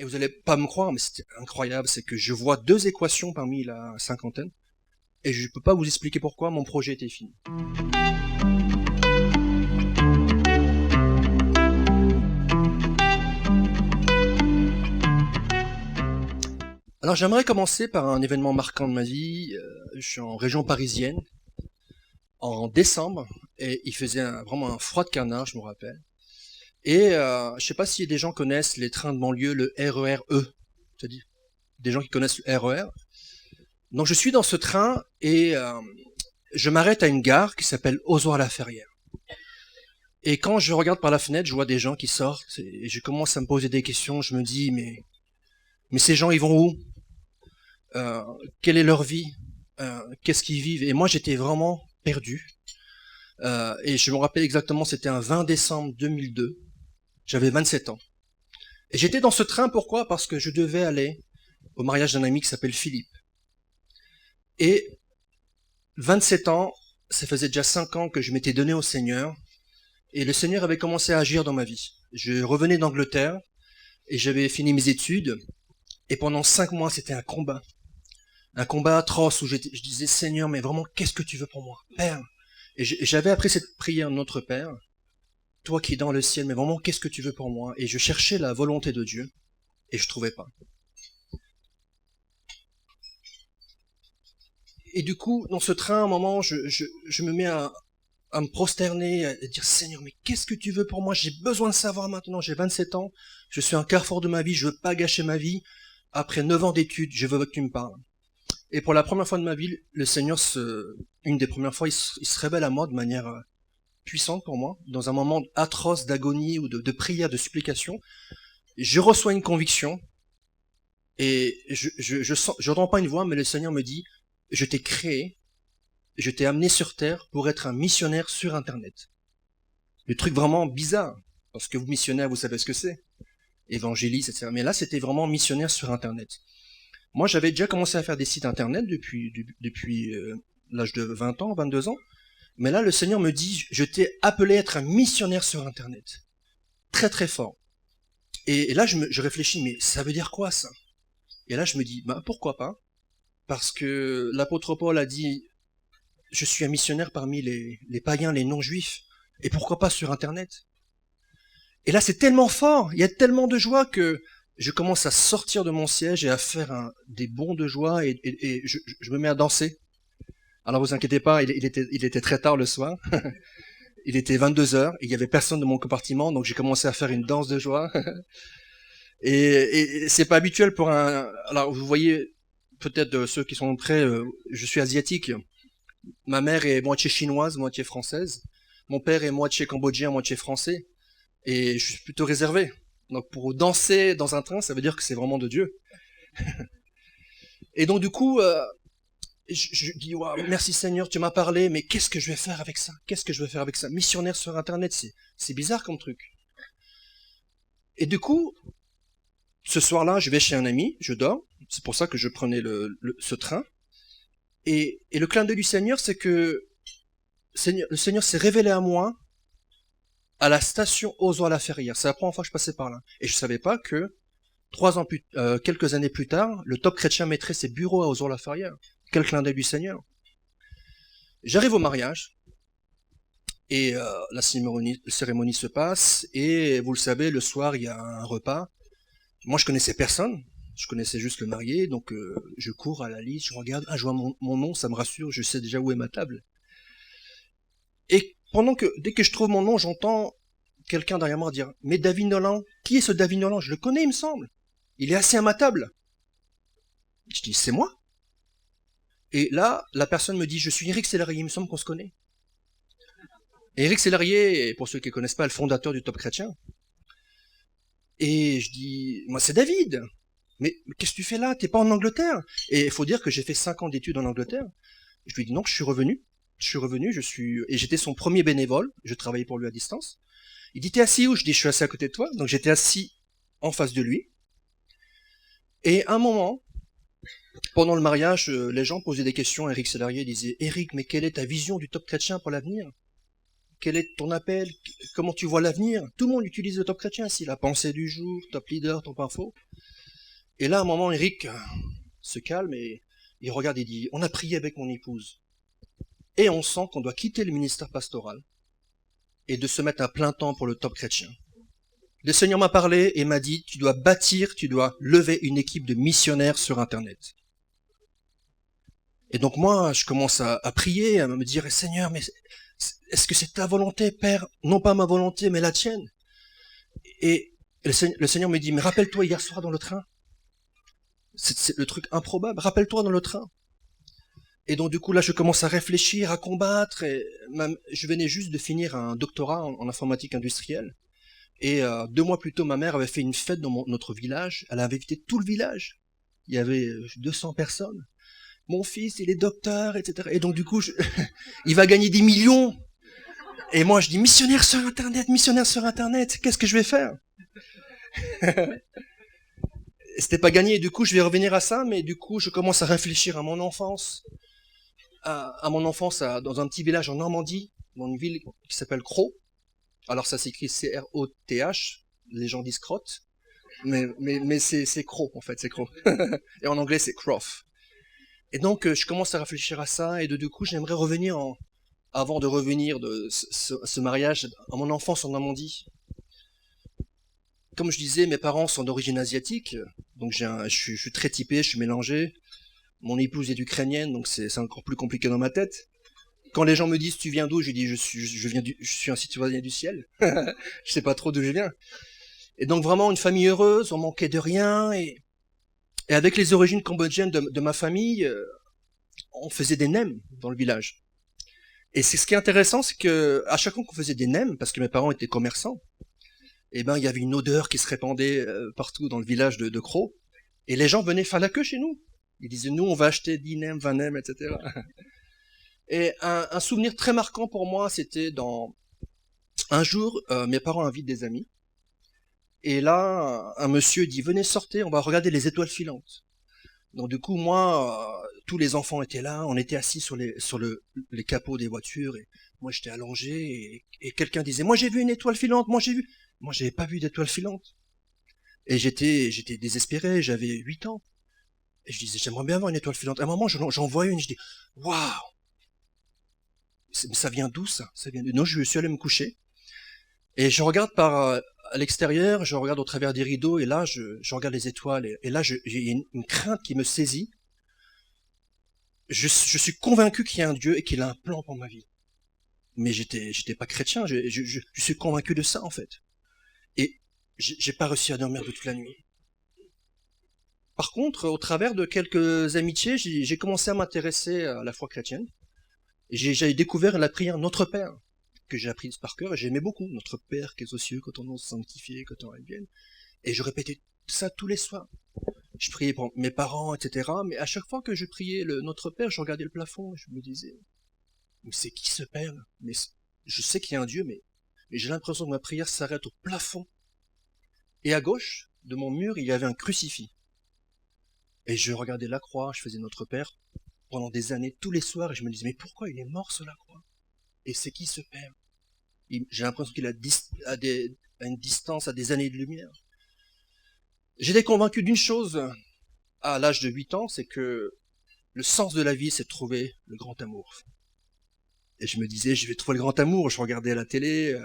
Et vous allez pas me croire, mais c'était incroyable, c'est que je vois deux équations parmi la cinquantaine, et je peux pas vous expliquer pourquoi mon projet était fini. Alors j'aimerais commencer par un événement marquant de ma vie. Je suis en région parisienne, en décembre, et il faisait vraiment un froid de canard, je me rappelle. Et je sais pas si des gens connaissent les trains de banlieue, le RER E, c'est-à-dire des gens qui connaissent le RER. Donc je suis dans ce train et je m'arrête à une gare qui s'appelle Ozoir-la-Ferrière. Et quand je regarde par la fenêtre, je vois des gens qui sortent et je commence à me poser des questions. Je me dis, mais ces gens, ils vont où? euh, Quelle est leur vie? Qu'est-ce qu'ils vivent? Et moi, j'étais vraiment perdu. Et je me rappelle exactement, c'était un 20 décembre 2002. J'avais 27 ans. Et j'étais dans ce train, pourquoi? Parce que je devais aller au mariage d'un ami qui s'appelle Philippe. Et 27 ans, ça faisait déjà 5 ans que je m'étais donné au Seigneur. Et le Seigneur avait commencé à agir dans ma vie. Je revenais d'Angleterre et j'avais fini mes études. Et pendant 5 mois, c'était un combat. Un combat atroce où je disais, Seigneur, mais vraiment, qu'est-ce que tu veux pour moi? Père. Et j'avais appris cette prière, notre Père, toi qui es dans le ciel, mais vraiment, qu'est-ce que tu veux pour moi? Et je cherchais la volonté de Dieu et je trouvais pas. Et du coup, dans ce train, à un moment, je me mets à me prosterner, à dire, Seigneur, mais qu'est-ce que tu veux pour moi? J'ai besoin de savoir maintenant, j'ai 27 ans, je suis à un carrefour de ma vie, je veux pas gâcher ma vie. Après 9 ans d'études, je veux que tu me parles. Et pour la première fois de ma vie, le Seigneur, une des premières fois, il se révèle à moi de manière puissante pour moi, dans un moment atroce d'agonie ou de prière, de supplication. Je reçois une conviction et je n'entends pas une voix, mais le Seigneur me dit, je t'ai créé, je t'ai amené sur terre pour être un missionnaire sur Internet. Le truc vraiment bizarre, parce que vous missionnaires, vous savez ce que c'est, évangéliste, etc. Mais là, c'était vraiment missionnaire sur Internet. Moi, j'avais déjà commencé à faire des sites Internet depuis l'âge de 20 ans, 22 ans. Mais là, le Seigneur me dit, je t'ai appelé à être un missionnaire sur Internet. Très, très fort. Et là, je réfléchis, mais ça veut dire quoi, ça? Et là, je me dis, bah, pourquoi pas? Parce que l'apôtre Paul a dit, je suis un missionnaire parmi les païens, les non-juifs. Et pourquoi pas sur Internet? Et là, c'est tellement fort, il y a tellement de joie que je commence à sortir de mon siège et à faire des bonds de joie et je me mets à danser. Alors vous inquiétez pas, il était très tard le soir. Il était 22 heures, il y avait personne dans mon compartiment, donc j'ai commencé à faire une danse de joie. Et c'est pas habituel pour un. Alors vous voyez peut-être ceux qui sont prêts, je suis asiatique. Ma mère est moitié chinoise, moitié française. Mon père est moitié cambodgien, moitié français. Et je suis plutôt réservé. Donc pour danser dans un train, ça veut dire que c'est vraiment de Dieu. Et donc du coup, je dis, wow, merci Seigneur, tu m'as parlé, mais qu'est-ce que je vais faire avec ça? Qu'est-ce que je vais faire avec ça? Missionnaire sur Internet, c'est bizarre comme truc. Et du coup, ce soir-là, je vais chez un ami, je dors, c'est pour ça que je prenais ce train. Et le clin d'œil du Seigneur, c'est que le Seigneur s'est révélé à moi à la station Ozoir-la-Ferrière. C'est la première fois que je passais par là. Et je savais pas que quelques années plus tard, le Top Chrétien mettrait ses bureaux à Ozoir-la-Ferrière. Quel clin d'œil du Seigneur. J'arrive au mariage, et la cérémonie se passe, et vous le savez, le soir, il y a un repas. Moi, je connaissais personne, je connaissais juste le marié, donc je cours à la liste, je regarde, je vois mon nom, ça me rassure, je sais déjà où est ma table. Et dès que je trouve mon nom, j'entends quelqu'un derrière moi dire, mais David Nolan, qui est ce David Nolan? Je le connais, il me semble. Il est assis à ma table. Je dis, c'est moi. Et là, la personne me dit, je suis Éric Sellerier, il me semble qu'on se connaît. Et Éric Sellerier, pour ceux qui ne connaissent pas, le fondateur du Top Chrétien. Et je dis, moi c'est David. Mais qu'est-ce que tu fais là? T'es pas en Angleterre? Et il faut dire que j'ai fait 5 ans d'études en Angleterre. Je lui dis non, je suis revenu. Et j'étais son premier bénévole. Je travaillais pour lui à distance. Il dit, t'es assis où? Je dis, je suis assis à côté de toi. Donc j'étais assis en face de lui. Et à un moment, pendant le mariage, les gens posaient des questions à Éric Sellerier. Ils disaient, Éric, mais quelle est ta vision du Top Chrétien pour l'avenir? Quel est ton appel? Comment tu vois l'avenir? Tout le monde utilise le Top Chrétien ici. La pensée du jour, Top Leader, Top Info. Et là, à un moment, Eric se calme et il regarde et dit, on a prié avec mon épouse. Et on sent qu'on doit quitter le ministère pastoral et de se mettre à plein temps pour le top chrétien. Le Seigneur m'a parlé et m'a dit, tu dois lever une équipe de missionnaires sur Internet. Et donc moi, je commence à prier, à me dire, Seigneur, mais est-ce que c'est ta volonté, Père? Non pas ma volonté, mais la tienne. Et le Seigneur me dit, mais rappelle-toi hier soir dans le train. C'est le truc improbable. Rappelle-toi dans le train. Et donc du coup là, je commence à réfléchir, à combattre. Et je venais juste de finir un doctorat en informatique industrielle. Et 2 mois plus tôt, ma mère avait fait une fête dans notre village. Elle avait invité tout le village. Il y avait 200 personnes. Mon fils, il est docteur, etc. Et donc du coup, il va gagner des millions. Et moi, je dis, missionnaire sur Internet, qu'est-ce que je vais faire? C'était pas gagné. Du coup, je vais revenir à ça, mais du coup, je commence à réfléchir à mon enfance. Dans un petit village en Normandie, dans une ville qui s'appelle Crau. Alors ça s'écrit C-R-O-T-H, les gens disent crotte, mais c'est Crau en fait, c'est Crau. Et en anglais c'est Croft. Et donc je commence à réfléchir à ça et du coup j'aimerais revenir avant de revenir de ce mariage à mon enfance en Normandie. Comme je disais, mes parents sont d'origine asiatique, donc je suis très typé, je suis mélangé. Mon épouse est ukrainienne, donc c'est encore plus compliqué dans ma tête. Quand les gens me disent tu viens d'où, je dis je suis un citoyen du ciel. Je sais pas trop d'où je viens. Et donc vraiment une famille heureuse, on manquait de rien et avec les origines cambodgiennes de ma famille, on faisait des nems dans le village. Et c'est ce qui est intéressant, c'est que à chaque fois qu'on faisait des nems, parce que mes parents étaient commerçants, eh ben il y avait une odeur qui se répandait partout dans le village de Crau, et les gens venaient faire la queue chez nous. Ils disaient nous on va acheter 10 nems, 20 nems, etc. Et un souvenir très marquant pour moi, c'était un jour, mes parents invitent des amis. Et là, un monsieur dit, venez sortir, on va regarder les étoiles filantes. Donc du coup, moi, tous les enfants étaient là, on était assis sur les capots des voitures, et moi j'étais allongé, et quelqu'un disait, moi j'ai vu une étoile filante, moi j'ai vu. Moi j'avais pas vu d'étoile filante. Et j'étais désespéré, j'avais 8 ans. Et je disais, j'aimerais bien voir une étoile filante. À un moment, j'en vois une, je dis, waouh! Ça vient d'où ça? Ça vient d'où? Non, je suis allé me coucher. Et je regarde à l'extérieur, je regarde au travers des rideaux, et là, je regarde les étoiles, et là, j'ai une crainte qui me saisit. Je suis convaincu qu'il y a un Dieu et qu'il a un plan pour ma vie. Mais j'étais pas chrétien, je suis convaincu de ça, en fait. Et j'ai pas réussi à dormir de toute la nuit. Par contre, au travers de quelques amitiés, j'ai commencé à m'intéresser à la foi chrétienne. J'ai découvert la prière Notre Père, que j'ai apprise par cœur, et j'aimais beaucoup. Notre Père qui est aux cieux, que ton nom soit sanctifié, que ton règne vienne. Et je répétais ça tous les soirs. Je priais pour mes parents, etc. Mais à chaque fois que je priais le Notre Père, je regardais le plafond et je me disais, mais c'est qui ce Père? Mais je sais qu'il y a un Dieu, mais j'ai l'impression que ma prière s'arrête au plafond. Et à gauche de mon mur, il y avait un crucifix. Et je regardais la croix, je faisais Notre Père pendant des années, tous les soirs, et je me disais, mais pourquoi il est mort sur la croix? Et c'est qui ce Père? J'ai l'impression qu'il a à une distance, à des années de lumière. J'étais convaincu d'une chose à l'âge de 8 ans, c'est que le sens de la vie, c'est de trouver le grand amour. Et je me disais, je vais trouver le grand amour. Je regardais à la télé,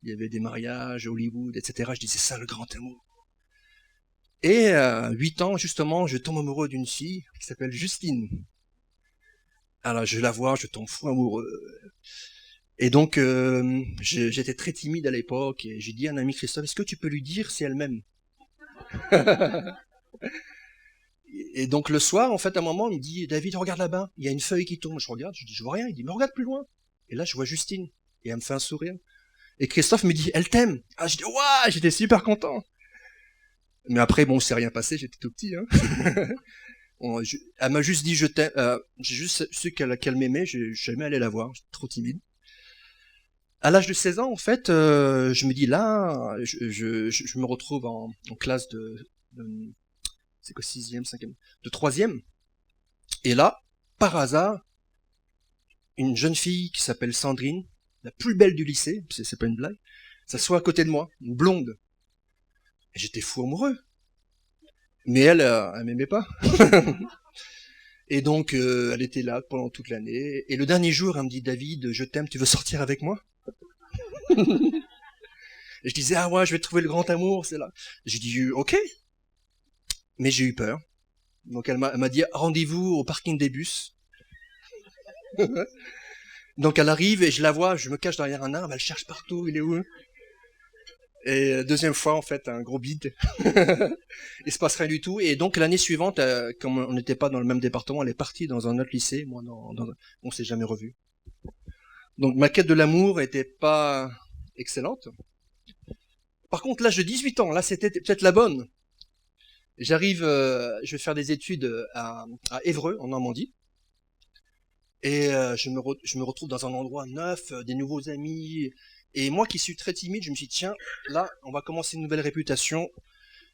il y avait des mariages, Hollywood, etc. Je disais, ça, le grand amour. Et à 8 ans, justement, je tombe amoureux d'une fille qui s'appelle Justine. Alors, je la vois, je tombe fou amoureux. Et donc, j'étais très timide à l'époque, et j'ai dit à un ami, Christophe, est-ce que tu peux lui dire si elle m'aime? Et donc le soir, en fait, à un moment, il me dit, David, regarde là-bas, il y a une feuille qui tombe. Je regarde, je dis, je vois rien. Il dit, mais regarde plus loin. Et là, je vois Justine. Et elle me fait un sourire. Et Christophe me dit, elle t'aime. Ah, je dis, waouh, j'étais super content. Mais après, bon, c'est rien passé, j'étais tout petit, hein. Elle m'a juste dit, je t'aime. J'ai juste su qu'elle m'aimait, je suis jamais allé la voir, j'étais trop timide. À l'âge de 16 ans, en fait, je me dis, là, je me retrouve en classe c'est quoi, 6e, 5e, de 3e. Et là, par hasard, une jeune fille qui s'appelle Sandrine, la plus belle du lycée, c'est pas une blague, s'assoit à côté de moi, une blonde. Et j'étais fou amoureux. Mais elle m'aimait pas. Et donc, elle était là pendant toute l'année. Et le dernier jour, elle me dit, David, je t'aime, tu veux sortir avec moi? Et je disais, ah ouais, je vais trouver le grand amour, c'est là. J'ai dit, ok, mais j'ai eu peur. Donc elle m'a dit, rendez-vous au parking des bus. Donc elle arrive et je la vois, je me cache derrière un arbre, elle cherche partout, il est où? Et deuxième fois, en fait, un gros bide. Il se passe rien du tout. Et donc l'année suivante, comme on n'était pas dans le même département, elle est partie dans un autre lycée. Moi, on s'est jamais revus. Donc ma quête de l'amour était pas excellente. Par contre, l'âge de 18 ans, là, c'était peut-être la bonne. J'arrive, je vais faire des études à Évreux, en Normandie. Et je me retrouve dans un endroit neuf, des nouveaux amis. Et moi qui suis très timide, je me suis dit, tiens, là, on va commencer une nouvelle réputation.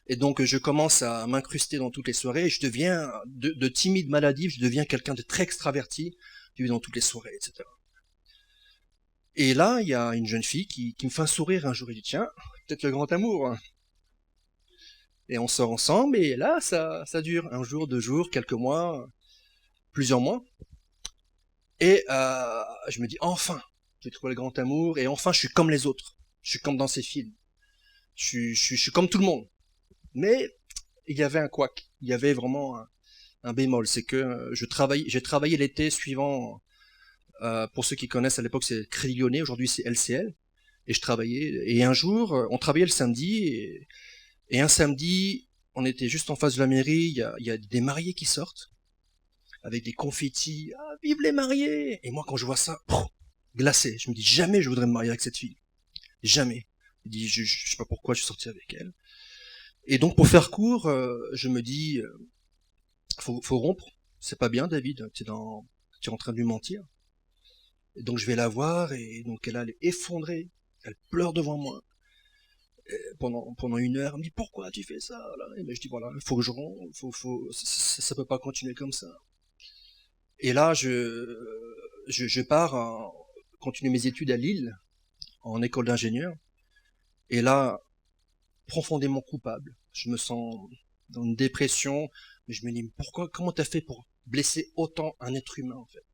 Et donc, je commence à m'incruster dans toutes les soirées. Et je deviens, de timide maladif, je deviens quelqu'un de très extraverti. Je vais dans toutes les soirées, etc. Et là, il y a une jeune fille qui me fait un sourire un jour. Et dit, tiens, peut-être le grand amour. Et on sort ensemble. Et là, ça dure. Un jour, 2 jours, quelques mois, plusieurs mois. Et je me dis, enfin, j'ai trouvé le grand amour, et enfin, je suis comme les autres. Je suis comme dans ces films. Je suis comme tout le monde. Mais il y avait un couac. Il y avait vraiment un bémol. C'est que j'ai travaillé l'été suivant, pour ceux qui connaissent, à l'époque, c'est Crédit Lyonnais, aujourd'hui c'est LCL. Et je travaillais. Et un jour, on travaillait le samedi, et un samedi, on était juste en face de la mairie, il y a des mariés qui sortent avec des confettis, ah, vive les mariés! Et moi, quand je vois ça, glacé, je me dis, jamais je voudrais me marier avec cette fille. Jamais. Je sais pas pourquoi je suis sorti avec elle. Et donc, pour faire court, je me dis, faut rompre. C'est pas bien, David. Tu es en train de lui mentir. Et donc, je vais la voir, et donc, elle est effondrée. Elle pleure devant moi. Pendant 1 heure, elle me dit, pourquoi tu fais ça, là? Et ben, je dis, voilà, il faut que je rompe, ça peut pas continuer comme ça. Et là, je pars continuer mes études à Lille, en école d'ingénieur. Et là, profondément coupable. Je me sens dans une dépression, mais je me dis, pourquoi, comment t'as fait pour blesser autant un être humain, en fait?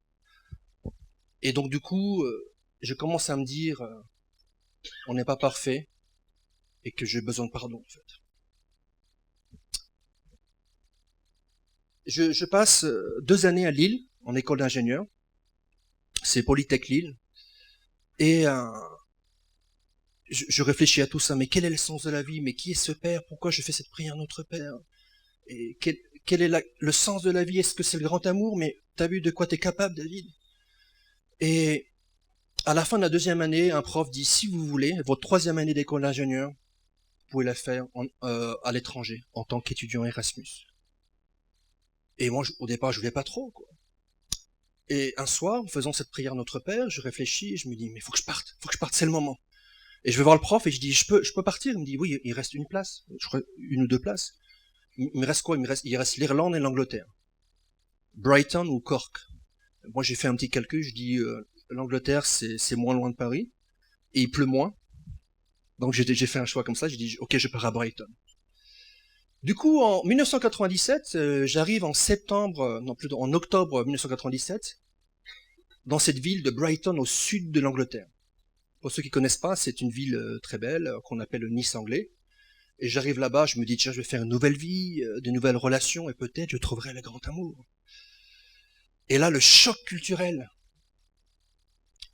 Et donc, du coup, je commence à me dire, on n'est pas parfait, et que j'ai besoin de pardon, en fait. Je passe 2 années à Lille, en école d'ingénieur. C'est Polytech Lille. Et je réfléchis à tout ça, mais quel est le sens de la vie? Mais qui est ce Père? Pourquoi je fais cette prière Notre Père? Et quel est le sens de la vie? Est-ce que c'est le grand amour? Mais t'as vu de quoi t'es capable, David? Et à la fin de la 2e année, un prof dit, si vous voulez, votre 3e année d'école d'ingénieur, vous pouvez la faire à l'étranger, en tant qu'étudiant Erasmus. Et moi, au départ, je voulais pas trop, quoi. Et un soir, en faisant cette prière Notre Père, je réfléchis et je me dis, mais faut que je parte, c'est le moment. Et je vais voir le prof et je dis, je peux partir? Il me dit, oui, il reste une place, je crois 1 ou 2 places. Il me reste quoi? Il reste l'Irlande et l'Angleterre. Brighton ou Cork. Moi, j'ai fait un petit calcul, je dis, l'Angleterre, c'est moins loin de Paris, et il pleut moins. Donc j'ai fait un choix comme ça, j'ai dit, ok, je pars à Brighton. Du coup, en 1997, j'arrive en septembre, non plutôt en octobre 1997, dans cette ville de Brighton au sud de l'Angleterre. Pour ceux qui connaissent pas, c'est une ville très belle, qu'on appelle le Nice anglais. Et j'arrive là-bas, je me dis, tiens, je vais faire une nouvelle vie, de nouvelles relations, et peut-être je trouverai le grand amour. Et là, le choc culturel.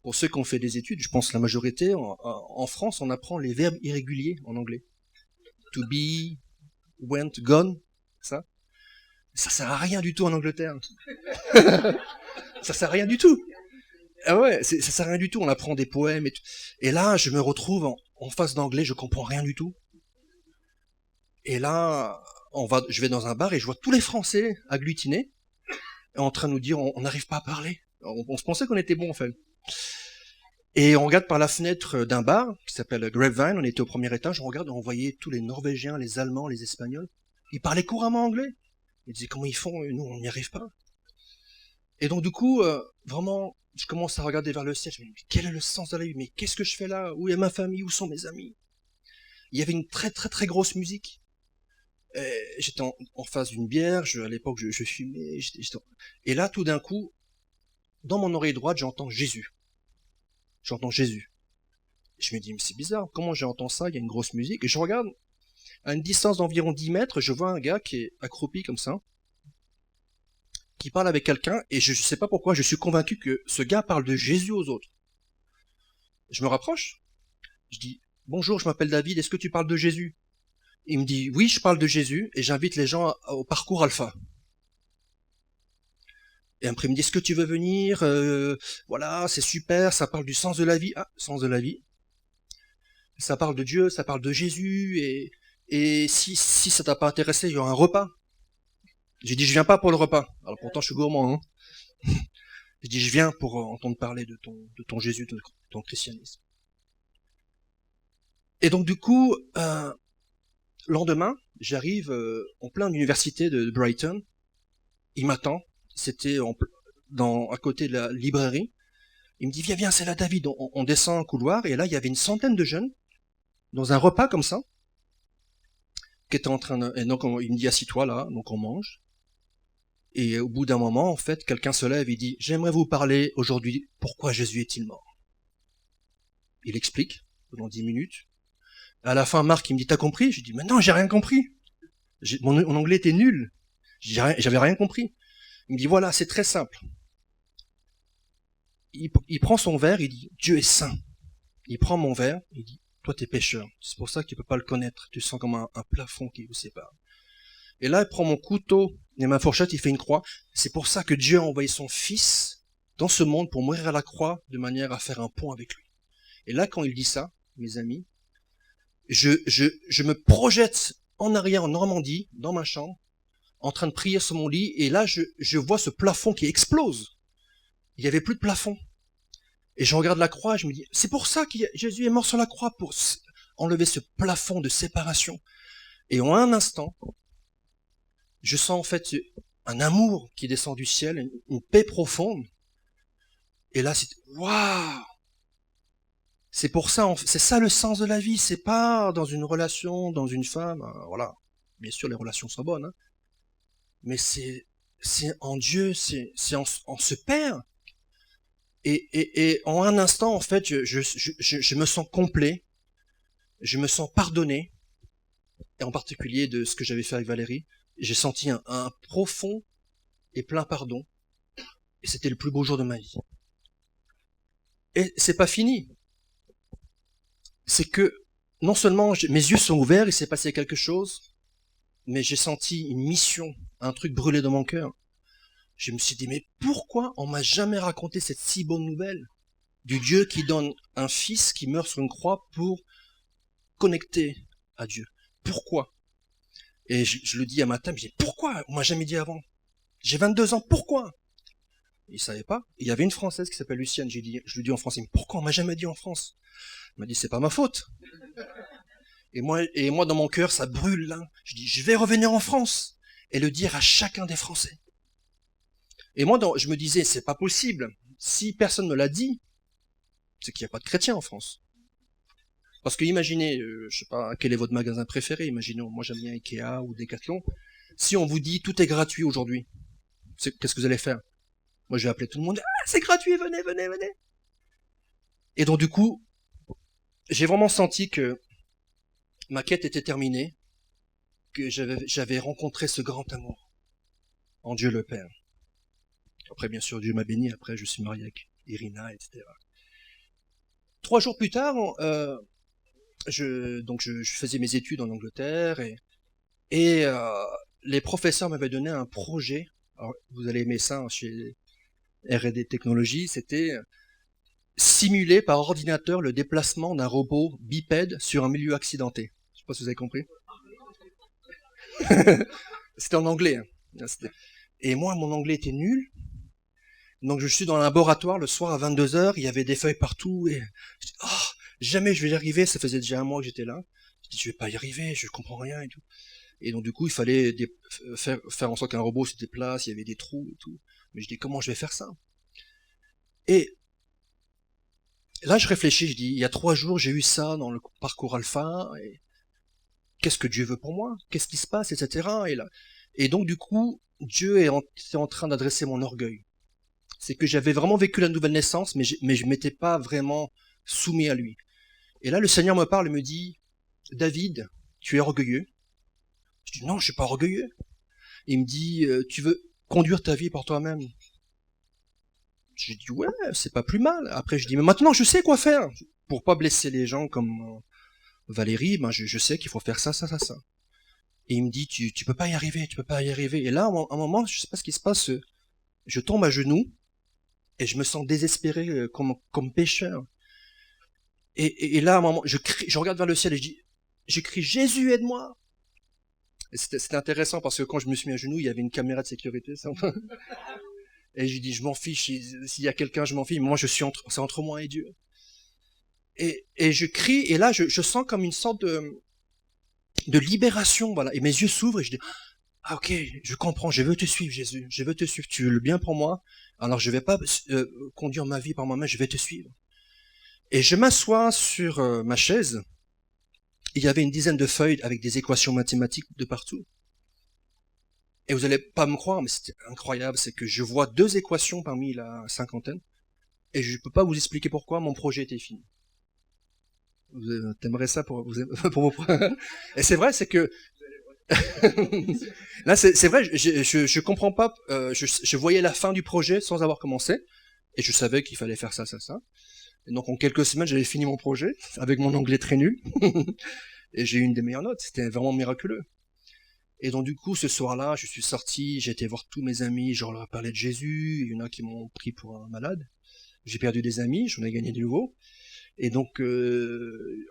Pour ceux qui ont fait des études, je pense la majorité, en France, on apprend les verbes irréguliers en anglais. To be, went, gone, ça. Ça sert à rien du tout en Angleterre. Ça sert à rien du tout. Ah ouais, ça sert à rien du tout. On apprend des poèmes et tout. Et là, je me retrouve en face d'anglais, je comprends rien du tout. Et là, je vais dans un bar et je vois tous les Français agglutinés, en train de nous dire, on n'arrive pas à parler. On se pensait qu'on était bon en fait. Et on regarde par la fenêtre d'un bar qui s'appelle Grapevine, on était au premier étage, on regarde, on voyait tous les Norvégiens, les Allemands, les Espagnols. Ils parlaient couramment anglais. Ils disaient comment ils font, et nous on n'y arrive pas. Et donc du coup, vraiment, je commence à regarder vers le ciel, je me dis, mais quel est le sens de la vie? Mais qu'est-ce que je fais là? Où est ma famille? Où sont mes amis? Il y avait une très très très grosse musique. J'étais en face d'une bière, à l'époque je fumais, et là tout d'un coup, dans mon oreille droite, j'entends Jésus. J'entends Jésus. Je me dis, mais c'est bizarre, comment j'entends ça? Il y a une grosse musique. Et je regarde, à une distance d'environ 10 mètres, je vois un gars qui est accroupi comme ça, qui parle avec quelqu'un, et je ne sais pas pourquoi, je suis convaincu que ce gars parle de Jésus aux autres. Je me rapproche, je dis, bonjour, je m'appelle David, est-ce que tu parles de Jésus? Il me dit, oui, je parle de Jésus, et j'invite les gens au parcours alpha. Et après, il me dit, est-ce que tu veux venir? Voilà, c'est super, ça parle du sens de la vie. Ah, sens de la vie. Ça parle de Dieu, ça parle de Jésus, et si ça t'a pas intéressé, il y aura un repas. J'ai dit, je viens pas pour le repas. Alors pourtant, je suis gourmand, hein. J'ai dit, je viens pour entendre parler de ton Jésus, de ton christianisme. Et donc, du coup, lendemain, j'arrive en plein université de Brighton. Il m'attend. C'était à côté de la librairie. Il me dit, viens, c'est là, David. On descend un couloir, et là, il y avait une centaine de jeunes dans un repas comme ça, qui était en train de... Et donc, il me dit, assis-toi là, donc on mange. Et au bout d'un moment, en fait, quelqu'un se lève et dit, j'aimerais vous parler aujourd'hui, pourquoi Jésus est-il mort? Il explique pendant 10 minutes. À la fin, Marc, il me dit, t'as compris? Je dis, mais non, j'ai rien compris. Mon anglais était nul. J'avais rien compris. Il me dit, voilà, c'est très simple. Il prend son verre, il dit, Dieu est saint. Il prend mon verre, il dit, toi t'es pécheur. C'est pour ça que tu peux pas le connaître. Tu sens comme un plafond qui vous sépare. Et là, il prend mon couteau et ma fourchette, il fait une croix. C'est pour ça que Dieu a envoyé son Fils dans ce monde pour mourir à la croix de manière à faire un pont avec lui. Et là, quand il dit ça, mes amis, je me projette en arrière en Normandie, dans ma chambre, en train de prier sur mon lit, et là, je vois ce plafond qui explose. Il n'y avait plus de plafond. Et je regarde la croix et je me dis, c'est pour ça que Jésus est mort sur la croix, pour enlever ce plafond de séparation. Et en un instant, je sens en fait un amour qui descend du ciel, une paix profonde. Et là, c'est waouh! C'est pour ça, c'est ça le sens de la vie. C'est pas dans une relation, dans une femme. Voilà, bien sûr, les relations sont bonnes, hein. Mais c'est en Dieu, c'est en ce Père. Et en un instant, en fait, je me sens complet, je me sens pardonné, et en particulier de ce que j'avais fait avec Valérie. J'ai senti un profond et plein pardon. Et c'était le plus beau jour de ma vie. Et c'est pas fini. C'est que non seulement mes yeux sont ouverts, il s'est passé quelque chose, mais j'ai senti une mission, un truc brûler dans mon cœur. Je me suis dit, mais pourquoi on m'a jamais raconté cette si bonne nouvelle du Dieu qui donne un fils qui meurt sur une croix pour connecter à Dieu? Pourquoi? Et je le dis à ma tante, je dis, pourquoi on m'a jamais dit avant? J'ai 22 ans, pourquoi? Il savait pas. Il y avait une Française qui s'appelle Lucienne. Je lui dis en français, mais pourquoi on m'a jamais dit en France? Il m'a dit, c'est pas ma faute. Et moi, dans mon cœur, ça brûle là. Je dis, je vais revenir en France et le dire à chacun des Français. Et moi, je me disais, c'est pas possible. Si personne me l'a dit, c'est qu'il n'y a pas de chrétiens en France. Parce que imaginez, je sais pas, quel est votre magasin préféré? Imaginons, moi j'aime bien Ikea ou Decathlon. Si on vous dit tout est gratuit aujourd'hui, qu'est-ce que vous allez faire? Moi je vais appeler tout le monde, ah c'est gratuit, venez, venez, venez. Et donc du coup, j'ai vraiment senti que ma quête était terminée, que j'avais rencontré ce grand amour en Dieu le Père. Après bien sûr Dieu m'a béni, après je suis marié avec Irina, etc. 3 jours plus tard, je faisais mes études en Angleterre et les professeurs m'avaient donné un projet. Alors, vous allez aimer ça, hein, chez R&D Technologies, c'était simuler par ordinateur le déplacement d'un robot bipède sur un milieu accidenté. Je sais pas si vous avez compris. C'était en anglais, hein. Et moi, mon anglais était nul. Donc je suis dans le laboratoire le soir à 22h, il y avait des feuilles partout et je dis, oh, jamais je vais y arriver, ça faisait déjà un mois que j'étais là. Je dis, je vais pas y arriver, je comprends rien et tout. Et donc du coup, il fallait faire en sorte qu'un robot se déplace, il y avait des trous et tout. Mais je dis, comment je vais faire ça? Et là, je réfléchis, je dis, il y a 3 jours, j'ai eu ça dans le parcours alpha, qu'est-ce que Dieu veut pour moi? Qu'est-ce qui se passe, etc. Et donc, du coup, Dieu était en train d'adresser mon orgueil. C'est que j'avais vraiment vécu la nouvelle naissance, mais je m'étais pas vraiment soumis à lui. Et là, le Seigneur me parle et me dit, David, tu es orgueilleux. Je dis, non, je suis pas orgueilleux. Il me dit, tu veux conduire ta vie par toi-même. Je dis, ouais, c'est pas plus mal. Après, je dis, mais maintenant, je sais quoi faire. Pour pas blesser les gens comme Valérie, ben, je sais qu'il faut faire ça, ça, ça, ça. Et il me dit, tu peux pas y arriver, tu peux pas y arriver. Et là, à un moment, je sais pas ce qui se passe, je tombe à genoux et je me sens désespéré comme pécheur. Et là, à un moment, je regarde vers le ciel et je crie, Jésus, aide-moi. Et c'était intéressant parce que quand je me suis mis à genoux, il y avait une caméra de sécurité. Ça. Et j'ai dit, je m'en fiche, s'il y a quelqu'un, je m'en fiche. Moi, c'est entre moi et Dieu. Et je crie, et là, je sens comme une sorte de libération, voilà. Et mes yeux s'ouvrent et je dis, ah ok, je comprends, je veux te suivre, Jésus, je veux te suivre, tu veux le bien pour moi, alors je vais pas conduire ma vie par moi-même, je vais te suivre. Et je m'assois sur ma chaise, et il y avait une dizaine de feuilles avec des équations mathématiques de partout. Et vous allez pas me croire, mais c'était incroyable, c'est que je vois 2 équations parmi la cinquantaine, et je peux pas vous expliquer pourquoi mon projet était fini. T'aimerais ça pour vos Et c'est vrai, c'est que là, c'est vrai, je comprends pas. Je voyais la fin du projet sans avoir commencé, et je savais qu'il fallait faire ça, ça, ça. Et donc en quelques semaines, j'avais fini mon projet avec mon anglais très nul, et j'ai eu une des meilleures notes. C'était vraiment miraculeux. Et donc du coup, ce soir-là, je suis sorti, j'ai été voir tous mes amis, je leur ai parlé de Jésus. Il y en a qui m'ont pris pour un malade. J'ai perdu des amis, j'en ai gagné de nouveaux. Et donc,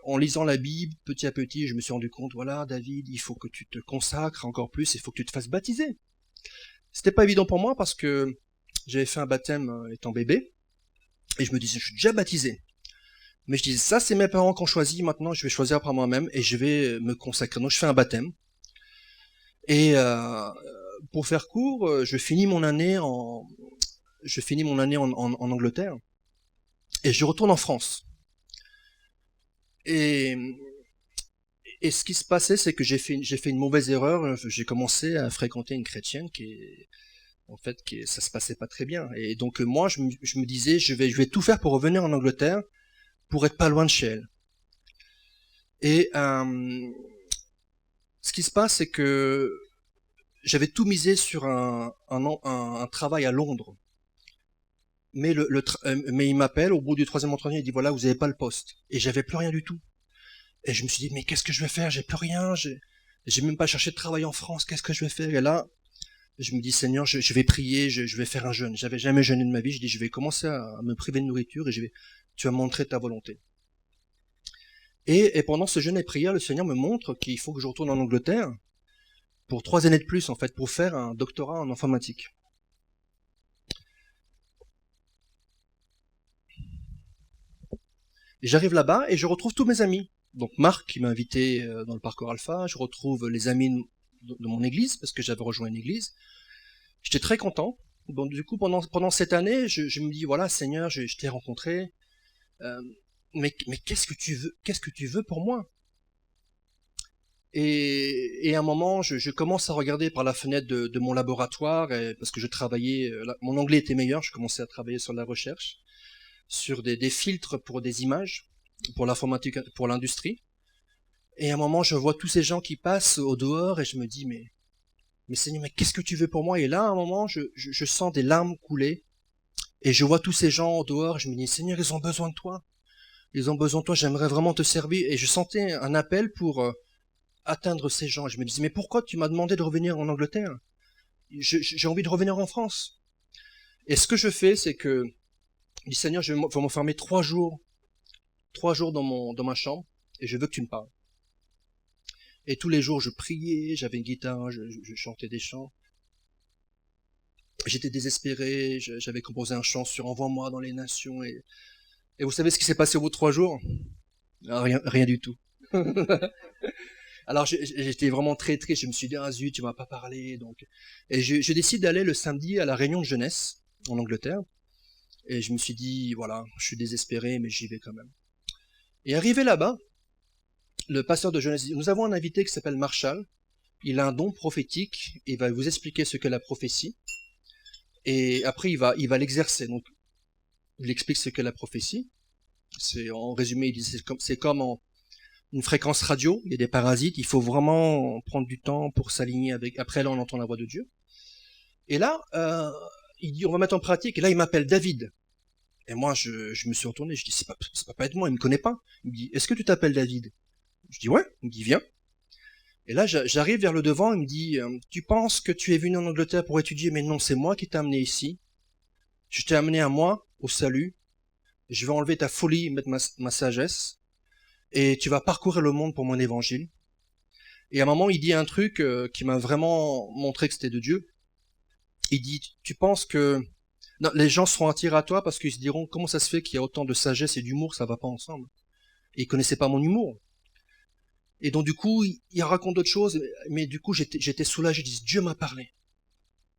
en lisant la Bible, petit à petit, je me suis rendu compte, voilà, David, il faut que tu te consacres encore plus, il faut que tu te fasses baptiser. C'était pas évident pour moi parce que j'avais fait un baptême étant bébé, et je me disais, je suis déjà baptisé. Mais je disais, ça, c'est mes parents qui ont choisi, maintenant, je vais choisir par moi-même, et je vais me consacrer. Donc, je fais un baptême. Et pour faire court, je finis mon année en Angleterre, et je retourne en France. Et ce qui se passait, c'est que j'ai fait une mauvaise erreur. J'ai commencé à fréquenter une chrétienne ça se passait pas très bien. Et donc moi, je me disais, je vais tout faire pour revenir en Angleterre, pour être pas loin de chez elle. Et ce qui se passe, c'est que j'avais tout misé sur un travail à Londres. Mais mais il m'appelle au bout du 3e entretien, il dit voilà, vous avez pas le poste. Et j'avais plus rien du tout. Et je me suis dit, mais qu'est-ce que je vais faire? J'ai plus rien, j'ai même pas cherché de travail en France, qu'est-ce que je vais faire? Et là, je me dis, Seigneur, je vais prier, je vais faire un jeûne. J'avais jamais jeûné de ma vie, je dis, je vais commencer à me priver de nourriture et tu vas me montrer ta volonté. Et pendant ce jeûne et prière, le Seigneur me montre qu'il faut que je retourne en Angleterre pour 3 années de plus, en fait, pour faire un doctorat en informatique. Et j'arrive là-bas et je retrouve tous mes amis. Donc Marc qui m'a invité dans le parcours Alpha, je retrouve les amis de mon église, parce que j'avais rejoint une église. J'étais très content. Donc du coup, pendant cette année, je me dis, voilà, Seigneur, je t'ai rencontré, mais qu'est-ce que tu veux pour moi? Et à un moment, je commence à regarder par la fenêtre de mon laboratoire, parce que je travaillais, mon anglais était meilleur, je commençais à travailler sur la recherche, sur des filtres pour des images, pour l'informatique, pour l'industrie. Et à un moment, je vois tous ces gens qui passent au dehors et je me dis, mais Seigneur, mais qu'est-ce que tu veux pour moi? Et là, à un moment, je sens des larmes couler et je vois tous ces gens au dehors et je me dis, Seigneur, ils ont besoin de toi. Ils ont besoin de toi, j'aimerais vraiment te servir. Et je sentais un appel pour atteindre ces gens. Et je me disais, mais pourquoi tu m'as demandé de revenir en Angleterre? J'ai envie de revenir en France. Et ce que je fais, c'est que je dis, Seigneur, je vais m'enfermer 3 jours dans ma chambre et je veux que tu me parles. Et tous les jours, je priais, j'avais une guitare, je chantais des chants. J'étais désespéré, j'avais composé un chant sur Envoie-moi dans les nations. Et vous savez ce qui s'est passé au bout de 3 jours? Rien du tout. Alors j'étais vraiment très triste, je me suis dit, ah zut, tu m'as pas parlé. Donc. Et je décide d'aller le samedi à la réunion de jeunesse en Angleterre. Et je me suis dit, voilà, je suis désespéré, mais j'y vais quand même. Et arrivé là-bas, le pasteur de jeunesse dit, nous avons un invité qui s'appelle Marshall, il a un don prophétique, il va vous expliquer ce qu'est la prophétie, et après il va l'exercer. Donc il explique ce qu'est la prophétie. C'est en résumé, il dit c'est comme une fréquence radio, il y a des parasites, il faut vraiment prendre du temps pour s'aligner avec. Après là, on entend la voix de Dieu. Et là, il dit on va mettre en pratique. Et là, il m'appelle David. Et moi, je me suis retourné, je dis ça va pas être moi, il me connaît pas. Il me dit est-ce que tu t'appelles David? Je dis ouais. Il me dit viens. Et là, j'arrive vers le devant, il me dit tu penses que tu es venu en Angleterre pour étudier, mais non, c'est moi qui t'ai amené ici. Je t'ai amené à moi, au salut. Je vais enlever ta folie, mettre ma sagesse. Et tu vas parcourir le monde pour mon évangile. Et à un moment, il dit un truc qui m'a vraiment montré que c'était de Dieu. Il dit, tu penses que non, les gens seront attirés à toi parce qu'ils se diront, comment ça se fait qu'il y a autant de sagesse et d'humour, ça va pas ensemble. Et ils connaissaient pas mon humour. Et donc du coup, il raconte d'autres choses, mais du coup, j'étais soulagé, je dis, Dieu m'a parlé.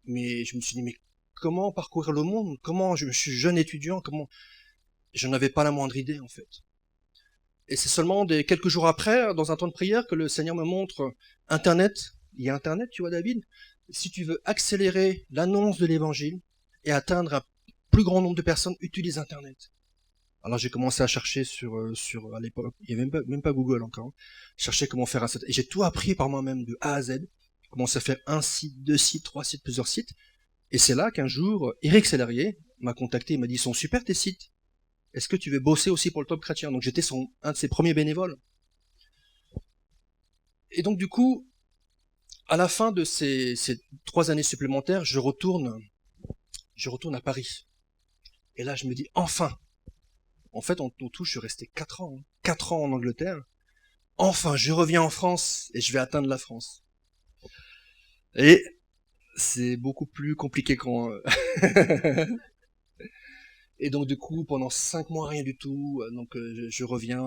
Mais je me suis dit, mais comment parcourir le monde? Comment, je suis jeune étudiant, comment? Je n'avais pas la moindre idée, en fait. Et c'est seulement quelques jours après, dans un temps de prière, que le Seigneur me montre Internet. Il y a Internet, tu vois, David. Si tu veux accélérer l'annonce de l'Évangile et atteindre un plus grand nombre de personnes, utilise Internet. Alors j'ai commencé à chercher sur à l'époque, il n'y avait même pas Google encore. Je cherchais comment faire un site. Et j'ai tout appris par moi-même de A à Z. J'ai commencé à faire un site, deux sites, trois sites, plusieurs sites. Et c'est là qu'un jour, Éric Sellerier m'a contacté, il m'a dit, ils sont super tes sites. Est-ce que tu veux bosser aussi pour le Top Chrétien? Donc j'étais un de ses premiers bénévoles. Et donc du coup, à la fin de ces 3 années supplémentaires, je retourne à Paris. Et là, je me dis, enfin. En fait, en tout, je suis resté 4 ans. 4 ans en Angleterre. Enfin, je reviens en France et je vais atteindre la France. Et c'est beaucoup plus compliqué quand... Et donc du coup, pendant 5 mois, rien du tout. Donc je reviens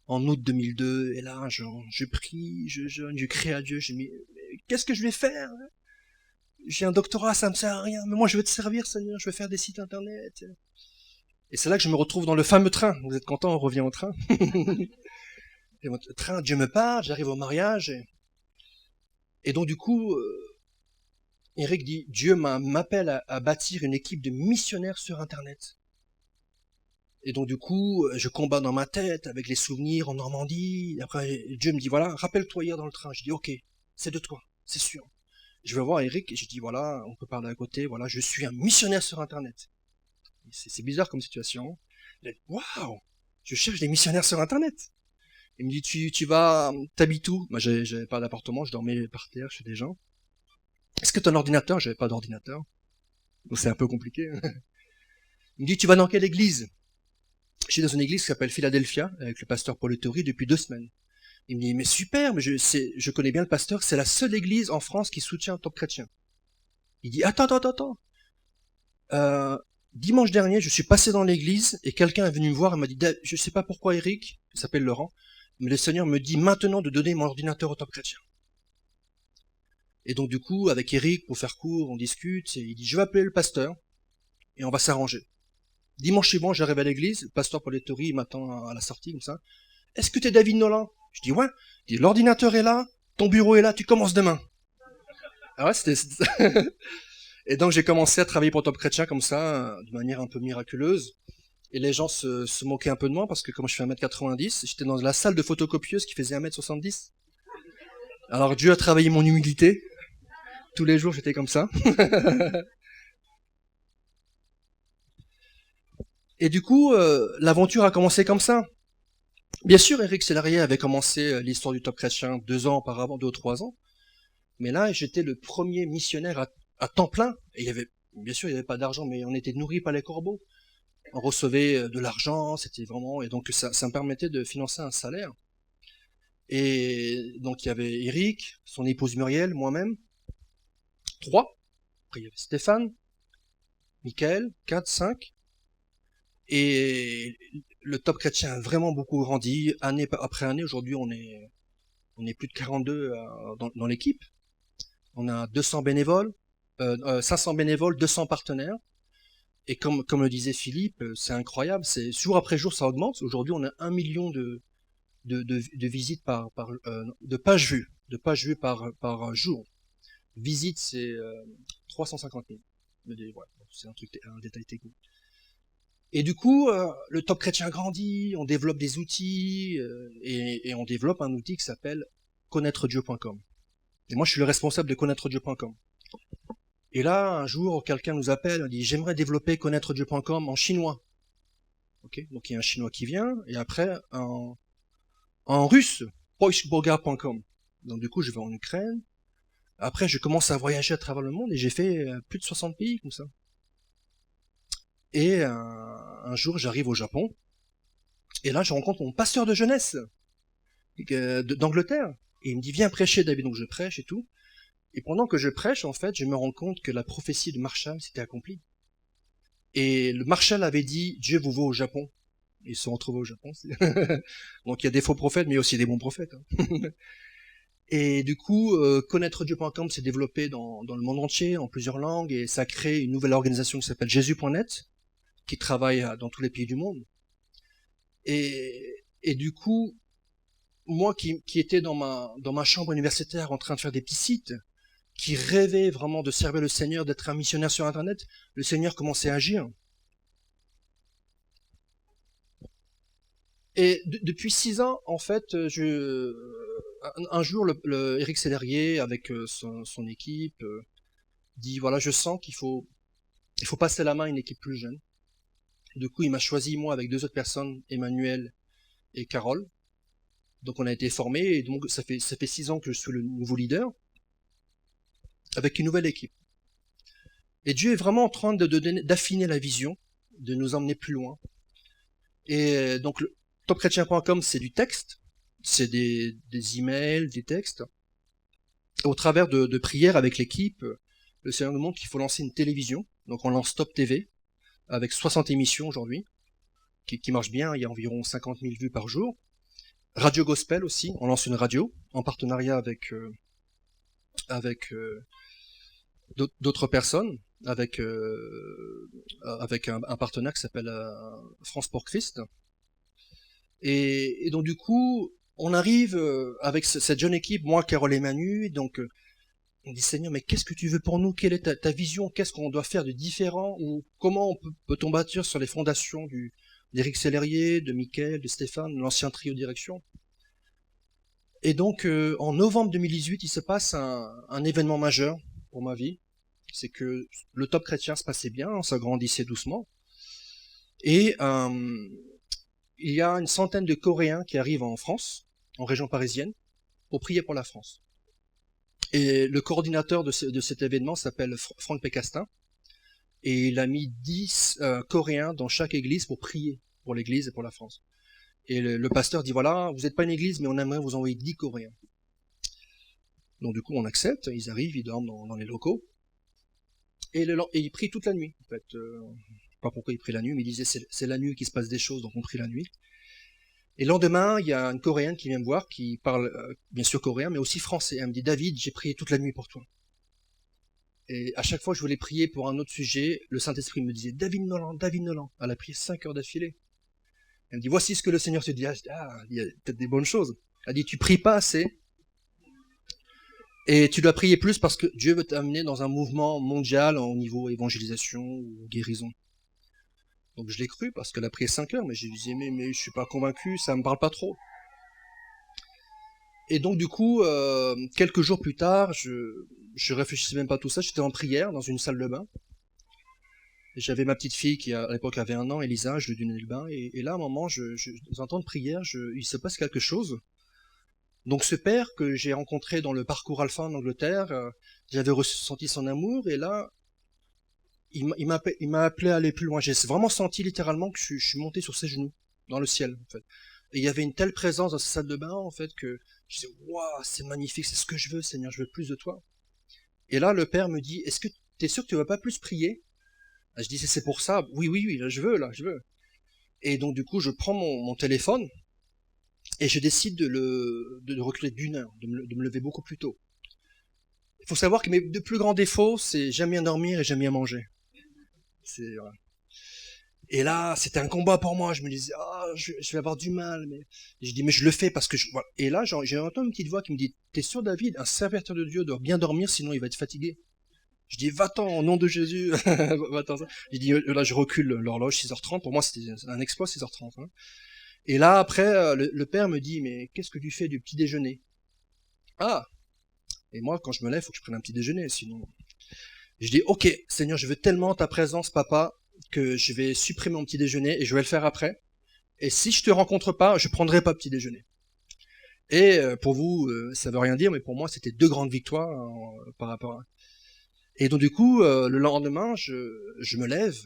en août 2002. Et là, je prie, je crie à Dieu. Je me dis, qu'est-ce que je vais faire? J'ai un doctorat, ça me sert à rien. Mais moi, je veux te servir, Seigneur. Je veux faire des sites internet. Et c'est là que je me retrouve dans le fameux train. Vous êtes content? On revient au train. Et le train, Dieu me parle. J'arrive au mariage. Et donc du coup, Eric dit, Dieu m'appelle à bâtir une équipe de missionnaires sur Internet. Et donc du coup, je combats dans ma tête avec les souvenirs en Normandie. Et après, Dieu me dit, voilà, rappelle-toi hier dans le train. Je dis, ok, c'est de toi, c'est sûr. Je vais voir Eric et je dis, voilà, on peut parler à côté, voilà, je suis un missionnaire sur Internet. C'est bizarre comme situation. Il a dit, waouh, je cherche des missionnaires sur Internet. Il me dit, tu vas, t'habites où? Moi, j'avais pas d'appartement, je dormais par terre chez des gens. Est-ce que tu as un ordinateur? J'avais pas d'ordinateur. Donc c'est un peu compliqué. Il me dit, tu vas dans quelle église? Je suis dans une église qui s'appelle Philadelphia, avec le pasteur Paul Ettori depuis 2 semaines. Il me dit, mais super, mais je connais bien le pasteur, c'est la seule église en France qui soutient le Top Chrétien. Il dit, attends. Dimanche dernier, je suis passé dans l'église et quelqu'un est venu me voir et m'a dit, je sais pas pourquoi Eric, il s'appelle Laurent, mais le Seigneur me dit maintenant de donner mon ordinateur au Top Chrétien. Et donc du coup, avec Eric, pour faire court, on discute, et il dit, je vais appeler le pasteur et on va s'arranger. Dimanche suivant, j'arrive à l'église, le pasteur Paul Ettori m'attend à la sortie, comme ça. Est-ce que t'es David Nolan? Je dis ouais. Il dit, l'ordinateur est là, ton bureau est là, tu commences demain. Ah ouais, c'était... Et donc j'ai commencé à travailler pour Top Chrétien comme ça, de manière un peu miraculeuse. Et les gens se moquaient un peu de moi parce que comme je fais 1m90, j'étais dans la salle de photocopieuse qui faisait 1m70. Alors Dieu a travaillé mon humilité. Tous les jours j'étais comme ça. Et du coup, l'aventure a commencé comme ça. Bien sûr, Éric Sellerier avait commencé l'histoire du Top Chrétien 2 ans auparavant, 2 ou 3 ans. Mais là, j'étais le premier missionnaire à temps plein. Et bien sûr, il n'y avait pas d'argent, mais on était nourris par les corbeaux. On recevait de l'argent, c'était vraiment, et donc ça me permettait de financer un salaire. Et donc il y avait Eric, son épouse Muriel, moi-même, 3. Après il y avait Stéphane, Michael, 4, 5. Et le Top Chrétien a vraiment beaucoup grandi, année après année. Aujourd'hui, on est plus de 42 dans l'équipe. On a 200 bénévoles, 500 bénévoles, 200 partenaires. Et comme le disait Philippe, c'est incroyable. C'est jour après jour, ça augmente. Aujourd'hui, on a 1 million de de visites de pages vues par jour. Visites, c'est 350 000. Ouais, c'est un détail technique. Et du coup, le Top Chrétien grandit, on développe des outils, et on développe un outil qui s'appelle connaîtredieu.com. Et moi, je suis le responsable de connaîtredieu.com. Et là, un jour, quelqu'un nous appelle, on dit « J'aimerais développer connaîtredieu.com en chinois. » Okay, donc il y a un chinois qui vient, et après, en russe, poishboga.com. Donc du coup, je vais en Ukraine. Après, je commence à voyager à travers le monde, et j'ai fait plus de 60 pays comme ça. Et un jour, j'arrive au Japon, et là, je rencontre mon pasteur de jeunesse d'Angleterre. Et il me dit, viens prêcher, David. Donc je prêche et tout. Et pendant que je prêche, en fait, je me rends compte que la prophétie de Marshall s'était accomplie. Et le Marshall avait dit, Dieu vous voit au Japon. Ils se sont retrouvés au Japon. Donc il y a des faux prophètes, mais il y a aussi des bons prophètes. Et du coup, connaîtredieu.com s'est développé dans le monde entier, en plusieurs langues, et ça a créé une nouvelle organisation qui s'appelle Jésus.net, qui travaille dans tous les pays du monde. Et du coup, moi qui étais dans ma chambre universitaire en train de faire des petits sites, qui rêvait vraiment de servir le Seigneur, d'être un missionnaire sur Internet, le Seigneur commençait à agir. Et depuis 6 ans, en fait, un jour, Éric Sellerier, avec son équipe, dit, voilà, je sens qu'il faut passer la main à une équipe plus jeune. Du coup, il m'a choisi, moi, avec 2 autres personnes, Emmanuel et Carole. Donc on a été formés, et donc ça fait 6 ans que je suis le nouveau leader, avec une nouvelle équipe. Et Dieu est vraiment en train d'affiner la vision, de nous emmener plus loin. Et donc le topchrétien.com, c'est du texte, c'est des emails, des textes. Et au travers de prières avec l'équipe, le Seigneur nous montre qu'il faut lancer une télévision. Donc on lance Top TV, avec 60 émissions aujourd'hui, qui marche bien, il y a environ 50 000 vues par jour. Radio Gospel aussi, on lance une radio, en partenariat avec d'autres personnes, avec un partenaire qui s'appelle France pour Christ. Et donc du coup, on arrive avec cette jeune équipe, moi, Carole et Manu, donc on dit Seigneur, mais qu'est-ce que tu veux pour nous? Quelle est ta vision? Qu'est-ce qu'on doit faire de différent? Ou comment peut-on bâtir sur les fondations d'Éric Sellerier, de Mickaël, de Stéphane, l'ancien trio direction? Et donc en novembre 2018, il se passe un événement majeur pour ma vie. C'est que le Top Chrétien se passait bien, on s'agrandissait doucement. Et il y a une centaine de Coréens qui arrivent en France, en région parisienne, pour prier pour la France. Et le coordinateur de cet événement s'appelle Franck Pécastin, et il a mis 10 Coréens dans chaque église pour prier pour l'église et pour la France. Et le pasteur dit, voilà, vous n'êtes pas une église, mais on aimerait vous envoyer 10 Coréens. Donc du coup, on accepte, ils arrivent, ils dorment dans les locaux, et ils prient toute la nuit. En fait, je sais pas pourquoi ils prient la nuit, mais ils disaient, c'est la nuit qu'il se passe des choses, donc on prie la nuit. Et le lendemain, il y a une Coréenne qui vient me voir, qui parle bien sûr coréen, mais aussi français. Elle me dit, David, j'ai prié toute la nuit pour toi. Et à chaque fois que je voulais prier pour un autre sujet, le Saint-Esprit me disait, David Nolan. Elle a prié 5 heures d'affilée. Elle me dit, voici ce que le Seigneur te dit. Il y a peut-être des bonnes choses. Elle dit, tu pries pas assez, et tu dois prier plus parce que Dieu veut t'amener dans un mouvement mondial au niveau évangélisation ou guérison. Donc je l'ai cru parce qu'elle a prié 5 heures, mais j'ai dit, mais je suis pas convaincu, ça me parle pas trop. Et donc du coup, quelques jours plus tard, je réfléchissais même pas à tout ça, j'étais en prière dans une salle de bain. J'avais ma petite fille qui à l'époque avait 1 an, Elisa, je lui donnais le bain, et là à un moment, dans un temps de prière, il se passe quelque chose. Donc ce père que j'ai rencontré dans le parcours Alpha en Angleterre, j'avais ressenti son amour, et là, il m'a appelé à aller plus loin. J'ai vraiment senti littéralement que je suis monté sur ses genoux, dans le ciel, en fait. Et il y avait une telle présence dans cette salle de bain, en fait, que je disais, waouh, c'est magnifique, c'est ce que je veux, Seigneur, je veux plus de toi. Et là, le père me dit, est-ce que tu es sûr que tu vas pas plus prier? Je dis, c'est pour ça. Oui, là, je veux. Et donc, du coup, je prends mon téléphone, et je décide de reculer d'1 heure, de me lever beaucoup plus tôt. Il faut savoir que mes 2 plus grands défauts, c'est j'aime bien dormir et j'aime bien manger. Voilà. Et là, c'était un combat pour moi. Je me disais, ah, je vais avoir du mal. Mais et je dis, mais je le fais parce que voilà. Et là, j'ai entendu une petite voix qui me dit, t'es sûr, David, un serviteur de Dieu doit bien dormir, sinon il va être fatigué. Je dis, va-t'en, au nom de Jésus. Va-t'en. Je dis, là, je recule l'horloge, 6h30. Pour moi, c'était un exploit, 6h30. Hein. Et là, après, le père me dit, mais qu'est-ce que tu fais du petit déjeuner? Ah! Et moi, quand je me lève, il faut que je prenne un petit déjeuner, sinon. Je dis, ok, Seigneur, je veux tellement ta présence, papa, que je vais supprimer mon petit déjeuner et je vais le faire après. Et si je te rencontre pas, je prendrai pas petit déjeuner. Et pour vous, ça veut rien dire, mais pour moi, c'était deux grandes victoires par rapport à. Et donc du coup, le lendemain, je me lève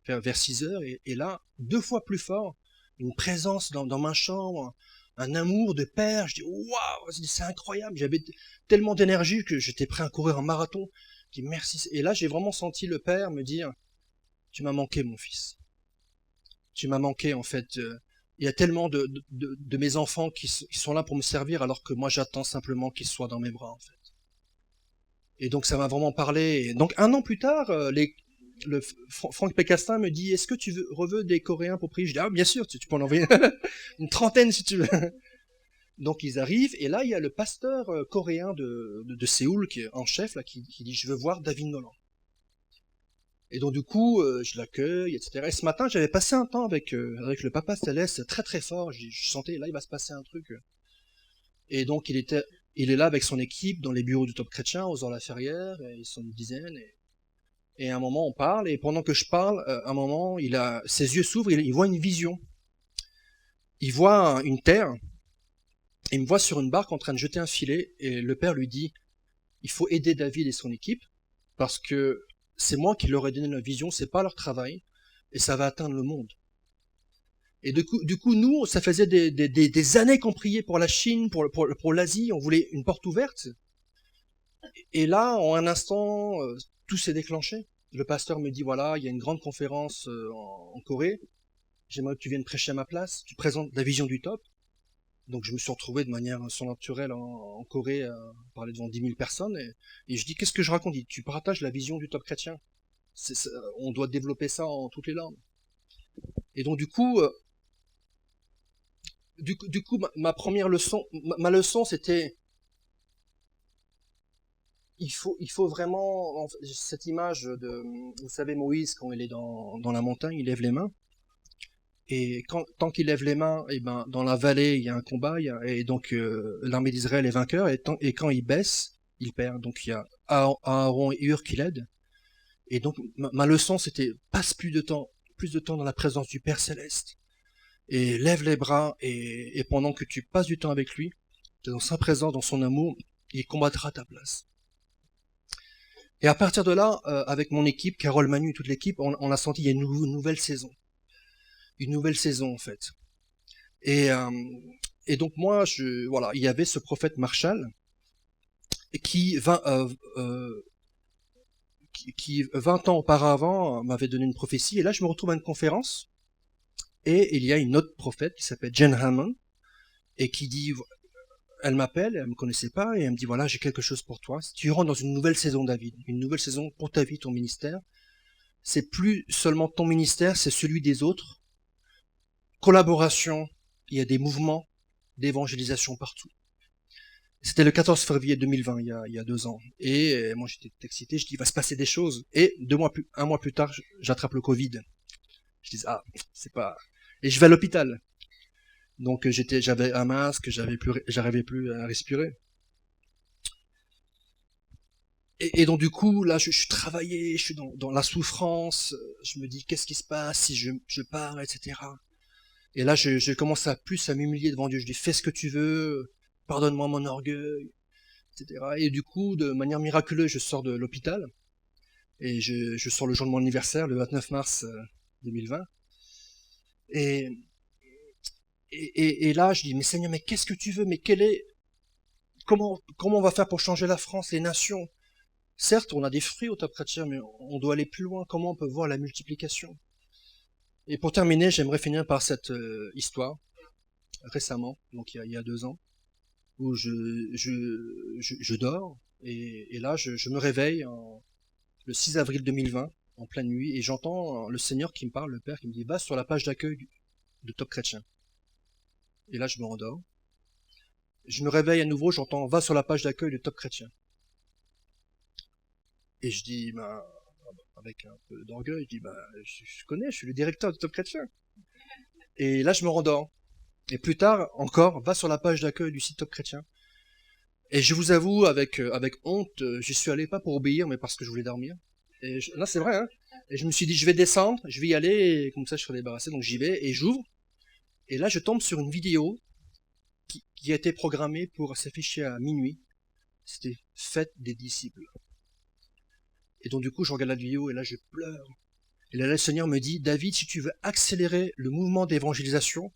vers 6 heures et là, deux fois plus fort, une présence dans ma chambre, un amour de père. Je dis waouh, c'est incroyable. J'avais tellement d'énergie que j'étais prêt à courir un marathon. Je dis merci. Et là, j'ai vraiment senti le père me dire, tu m'as manqué, mon fils. Tu m'as manqué en fait. Il y a tellement de mes enfants qui sont là pour me servir alors que moi j'attends simplement qu'ils soient dans mes bras en fait. Et donc ça m'a vraiment parlé. Et donc un an plus tard, Franck Pécastin me dit est-ce que tu veux des Coréens pour prier? Je dis ah bien sûr, tu peux en envoyer une trentaine si tu veux. Donc ils arrivent et là il y a le pasteur coréen de Séoul qui est en chef là qui dit je veux voir David Nolan. Et donc du coup, je l'accueille, etc. Et ce matin, j'avais passé un temps avec le papa Céleste très très fort. Je sentais là, il va se passer un truc. Et donc il est là avec son équipe dans les bureaux du Top Chrétien, aux Orla-Ferrière, et ils sont une dizaine. Et à un moment, on parle, et pendant que je parle, à un moment, ses yeux s'ouvrent, il voit une vision. Il voit une terre, et il me voit sur une barque en train de jeter un filet, et le père lui dit, il faut aider David et son équipe, parce que c'est moi qui leur ai donné la vision, c'est pas leur travail, et ça va atteindre le monde. Et du coup, nous, ça faisait des années qu'on priait pour la Chine, pour l'Asie, on voulait une porte ouverte. Et là, en un instant, tout s'est déclenché. Le pasteur me dit, voilà, il y a une grande conférence en Corée, j'aimerais que tu viennes prêcher à ma place, tu présentes la vision du top. Donc je me suis retrouvé de manière surnaturelle en Corée à parler devant 10 000 personnes. Et je dis, qu'est-ce que je raconte? Il dit, tu partages la vision du top chrétien. On doit développer ça en toutes les langues. Et donc du coup ma première leçon, ma leçon c'était, il faut vraiment, cette image de, vous savez Moïse quand il est dans la montagne, il lève les mains. Et tant qu'il lève les mains, et ben dans la vallée il y a un combat, et donc l'armée d'Israël est vainqueur, et quand il baisse, il perd. Donc il y a Aaron et Hur qui l'aident. Et donc ma leçon c'était passe plus de temps dans la présence du Père céleste, et lève les bras, et pendant que tu passes du temps avec lui, dans sa présence, dans son amour, il combattra à ta place. Et à partir de là, avec mon équipe, Carole, Manu et toute l'équipe, on a senti il y a une nouvelle saison. Une nouvelle saison en fait. Et, euh, et donc moi, voilà, il y avait ce prophète Marshall qui 20 ans auparavant m'avait donné une prophétie. Et là, je me retrouve à une conférence et il y a une autre prophète qui s'appelle Jen Hammond et qui dit, elle m'appelle, elle me connaissait pas et elle me dit voilà, j'ai quelque chose pour toi. Si tu rentres dans une nouvelle saison, David, une nouvelle saison pour ta vie, ton ministère, c'est plus seulement ton ministère, c'est celui des autres. Collaboration, il y a des mouvements d'évangélisation partout. C'était le 14 février 2020, il y a 2 ans. Et moi, j'étais excité, je dis, il va se passer des choses. Et un mois plus tard, j'attrape le Covid. Je dis, ah, c'est pas... Et je vais à l'hôpital. Donc, j'avais un masque, j'arrivais plus à respirer. Et donc, du coup, là, je suis travaillé, je suis dans la souffrance. Je me dis, qu'est-ce qui se passe si je pars, etc. Et là, je commence plus à m'humilier devant Dieu. Je dis, fais ce que tu veux, pardonne-moi mon orgueil, etc. Et du coup, de manière miraculeuse, je sors de l'hôpital et je sors le jour de mon anniversaire, le 29 mars 2020. Et, et là, je dis, mais Seigneur, mais qu'est-ce que tu veux? Mais comment on va faire pour changer la France, les nations? Certes, on a des fruits au Top Chrétien, mais on doit aller plus loin. Comment on peut voir la multiplication? Et pour terminer, j'aimerais finir par cette histoire récemment, donc il y a 2 ans, où je dors et là je me réveille le 6 avril 2020 en pleine nuit, et j'entends le Seigneur qui me parle, le Père, qui me dit, va sur la page d'accueil de Top Chrétien. Et là, je me rendors. Je me réveille à nouveau, j'entends, va sur la page d'accueil de Top Chrétien. Et je dis, avec un peu d'orgueil, je dis, je connais, je suis le directeur de Top Chrétien. Et là, je me rendors. Et plus tard, encore, va sur la page d'accueil du site Top Chrétien. Et je vous avoue, avec honte, j'y suis allé pas pour obéir, mais parce que je voulais dormir. Et là, c'est vrai, hein. Et je me suis dit, je vais descendre, je vais y aller, et comme ça, je serai débarrassé. Donc j'y vais, et j'ouvre. Et là, je tombe sur une vidéo qui a été programmée pour s'afficher à minuit. C'était Fête des disciples. Et donc, du coup, je regarde la vidéo, et là, je pleure. Et là, le Seigneur me dit, David, si tu veux accélérer le mouvement d'évangélisation,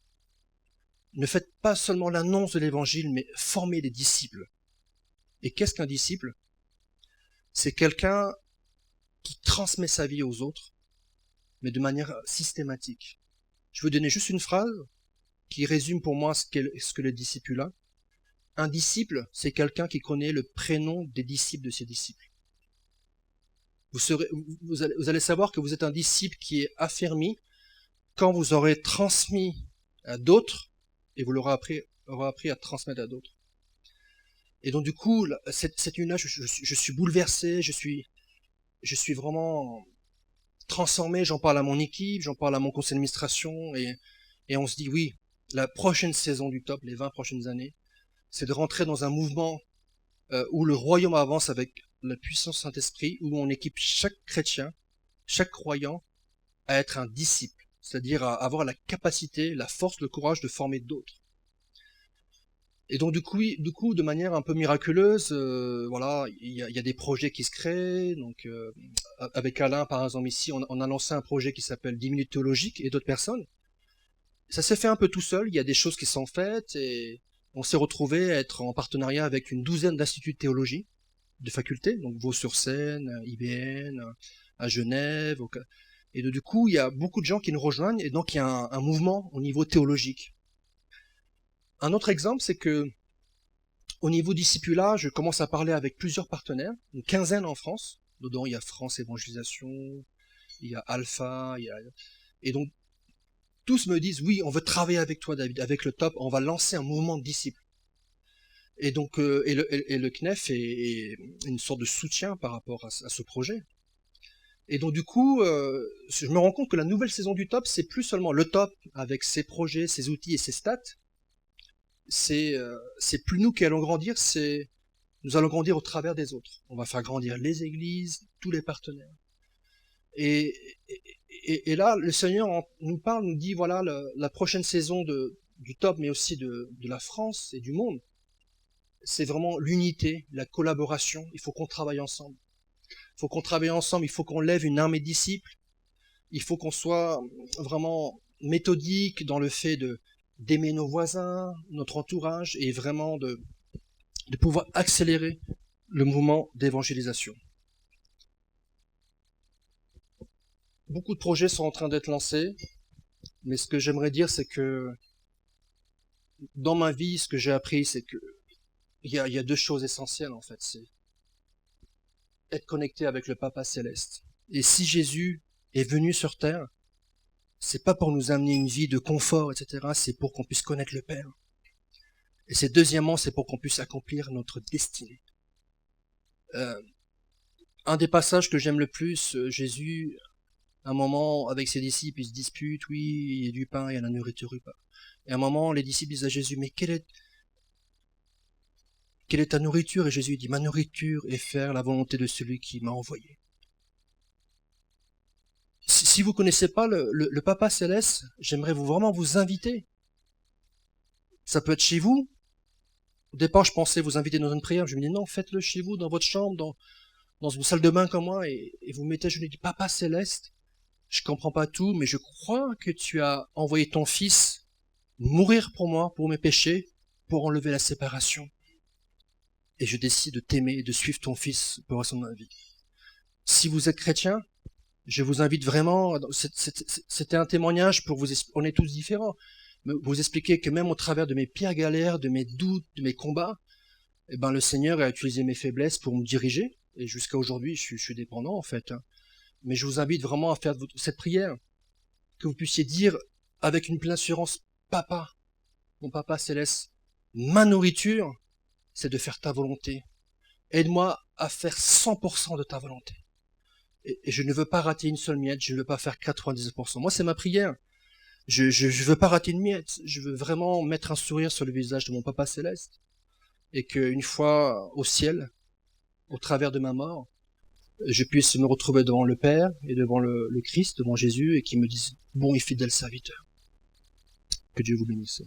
ne faites pas seulement l'annonce de l'évangile, mais formez des disciples. Et qu'est-ce qu'un disciple? C'est quelqu'un qui transmet sa vie aux autres, mais de manière systématique. Je veux donner juste une phrase qui résume pour moi ce que le discipulat. Un disciple, c'est quelqu'un qui connaît le prénom des disciples de ses disciples. Vous allez savoir que vous êtes un disciple qui est affermi quand vous aurez transmis à d'autres et vous l'aurez appris à transmettre à d'autres. Et donc du coup, cette nuit-là, je suis bouleversé, je suis vraiment transformé, j'en parle à mon équipe, j'en parle à mon conseil d'administration, et on se dit oui, la prochaine saison du Top, les 20 prochaines années, c'est de rentrer dans un mouvement où le royaume avance avec la puissance du Saint-Esprit, où on équipe chaque chrétien, chaque croyant, à être un disciple, c'est-à-dire à avoir la capacité, la force, le courage de former d'autres. Et donc du coup, de manière un peu miraculeuse, voilà, il y a des projets qui se créent. Donc avec Alain, par exemple ici, on a lancé un projet qui s'appelle 10 minutes théologiques et d'autres personnes. Ça s'est fait un peu tout seul. Il y a des choses qui sont faites et on s'est retrouvé à être en partenariat avec une douzaine d'instituts de théologie, de facultés, donc Vaux-sur-Seine, IBN, à Genève. Et du coup, il y a beaucoup de gens qui nous rejoignent et donc il y a un mouvement au niveau théologique. Un autre exemple, c'est que au niveau discipulat, je commence à parler avec plusieurs partenaires, une quinzaine en France. Dedans, il y a France Évangélisation, il y a Alpha, et donc tous me disent oui, on veut travailler avec toi, David, avec le Top, on va lancer un mouvement de disciples. Et donc, le CNEF est une sorte de soutien par rapport à ce projet. Et donc du coup, je me rends compte que la nouvelle saison du Top, c'est plus seulement le Top avec ses projets, ses outils et ses stats. C'est plus nous qui allons grandir, nous allons grandir au travers des autres. On va faire grandir les églises, tous les partenaires. Et là, le Seigneur nous parle, nous dit, voilà, la prochaine saison du Top, mais aussi de la France et du monde, c'est vraiment l'unité, la collaboration. Il faut qu'on travaille ensemble. Il faut qu'on travaille ensemble, il faut qu'on lève une armée de disciples. Il faut qu'on soit vraiment méthodique dans le fait d'aimer nos voisins, notre entourage, et vraiment de pouvoir accélérer le mouvement d'évangélisation. Beaucoup de projets sont en train d'être lancés, mais ce que j'aimerais dire, c'est que dans ma vie, ce que j'ai appris, c'est que il y a deux choses essentielles en fait. C'est être connecté avec le Papa Céleste. Et si Jésus est venu sur terre, c'est pas pour nous amener une vie de confort, etc. C'est pour qu'on puisse connaître le Père. Et c'est deuxièmement, c'est pour qu'on puisse accomplir notre destinée. Un des passages que j'aime le plus, Jésus, à un moment, avec ses disciples, ils se disputent, oui, il y a du pain, il y a la nourriture ou pas. Et à un moment, les disciples disent à Jésus, mais quelle est ta nourriture? Et Jésus dit, ma nourriture est faire la volonté de celui qui m'a envoyé. Si vous connaissez pas le Papa Céleste, j'aimerais vraiment vous inviter. Ça peut être chez vous. Au départ, je pensais vous inviter dans une prière. Je me dis non, faites-le chez vous, dans votre chambre, dans une salle de bain comme moi, et vous mettez, je lui dis, Papa Céleste, je comprends pas tout, mais je crois que tu as envoyé ton Fils mourir pour moi, pour mes péchés, pour enlever la séparation. Et je décide de t'aimer et de suivre ton Fils pour le reste de ma vie. Si vous êtes chrétien, je vous invite vraiment, c'était un témoignage pour vous, on est tous différents, mais vous expliquer que même au travers de mes pires galères, de mes doutes, de mes combats, eh ben, le Seigneur a utilisé mes faiblesses pour me diriger, et jusqu'à aujourd'hui, je suis dépendant, en fait. Mais je vous invite vraiment à faire cette prière, que vous puissiez dire avec une pleine assurance, Papa, mon Papa céleste, ma nourriture, c'est de faire ta volonté. Aide-moi à faire 100% de ta volonté. Et je ne veux pas rater une seule miette, je ne veux pas faire 99%. Moi, c'est ma prière. Je veux pas rater une miette. Je veux vraiment mettre un sourire sur le visage de mon Papa céleste. Et qu'une fois au ciel, au travers de ma mort, je puisse me retrouver devant le Père et devant le Christ, devant Jésus, et qu'il me dise, bon et fidèle serviteur. Que Dieu vous bénisse.